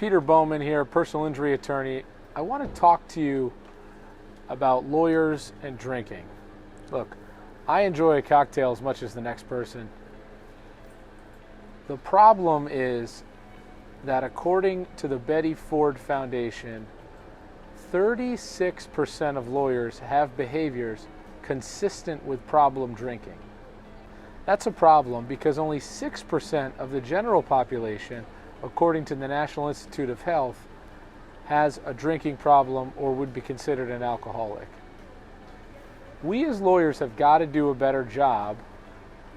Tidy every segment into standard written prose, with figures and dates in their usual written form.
Peter Bowman here, personal injury attorney. I want to talk to you about lawyers and drinking. Look, I enjoy a cocktail as much as the next person. The problem is that according to the Betty Ford Foundation, 36% of lawyers have behaviors consistent with problem drinking. That's a problem because only 6% of the general population, according to the National Institute of Health, has a drinking problem or would be considered an alcoholic. We as lawyers have got to do a better job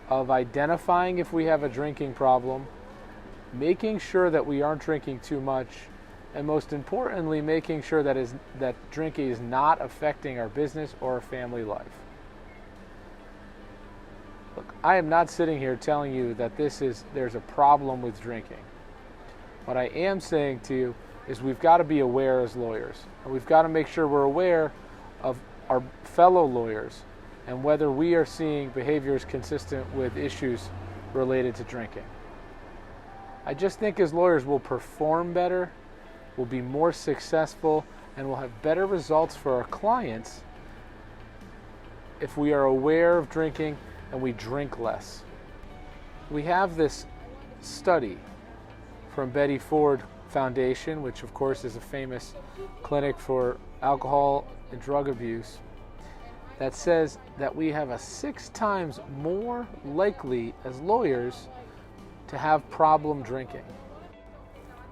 of identifying if we have a drinking problem, making sure that we aren't drinking too much, and most importantly, making sure that drinking is not affecting our business or our family life. Look, I am not sitting here telling you that there's a problem with drinking. What I am saying to you is we've got to be aware as lawyers, and we've got to make sure we're aware of our fellow lawyers and whether we are seeing behaviors consistent with issues related to drinking. I just think as lawyers we'll perform better, we'll be more successful, and we'll have better results for our clients if we are aware of drinking and we drink less. We have this study from Betty Ford Foundation, which of course is a famous clinic for alcohol and drug abuse, that says that we have a 6 times more likely as lawyers to have problem drinking.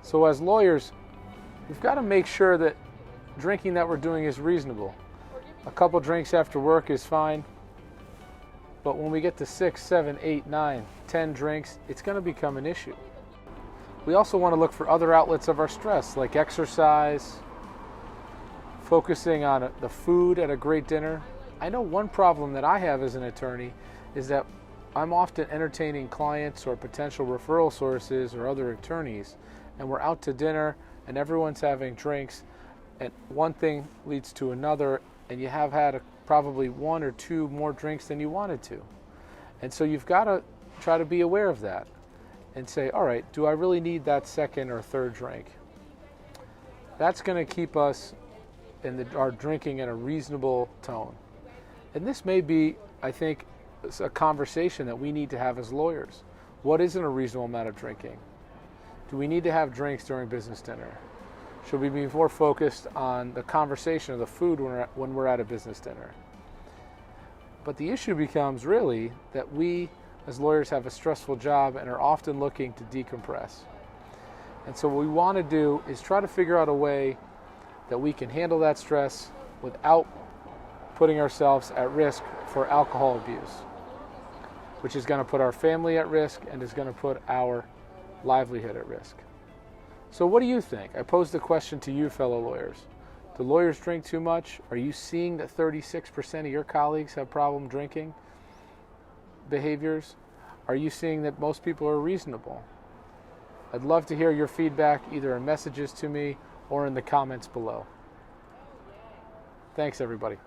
So as lawyers, we've got to make sure that drinking that we're doing is reasonable. A couple drinks after work is fine, but when we get to 6, 7, 8, 9, 10 drinks, it's going to become an issue. We also want to look for other outlets of our stress, like exercise, focusing on the food at a great dinner. I know one problem that I have as an attorney is that I'm often entertaining clients or potential referral sources or other attorneys, and we're out to dinner and everyone's having drinks, and one thing leads to another, and you have had probably 1 or 2 more drinks than you wanted to. And so you've got to try to be aware of that and say, all right, do I really need that second or third drink? That's going to keep us our drinking in a reasonable tone. And this may be, I think, a conversation that we need to have as lawyers. What isn't a reasonable amount of drinking? Do we need to have drinks during business dinner? Should we be more focused on the conversation of the food when we're at a business dinner? But the issue becomes really that we as lawyers have a stressful job and are often looking to decompress. And so what we want to do is try to figure out a way that we can handle that stress without putting ourselves at risk for alcohol abuse, which is going to put our family at risk and is going to put our livelihood at risk. So what do you think? I posed the question to you, fellow lawyers. Do lawyers drink too much? Are you seeing that 36% of your colleagues have problem drinking behaviors? Are you seeing that most people are reasonable? I'd love to hear your feedback either in messages to me or in the comments below. Thanks, everybody.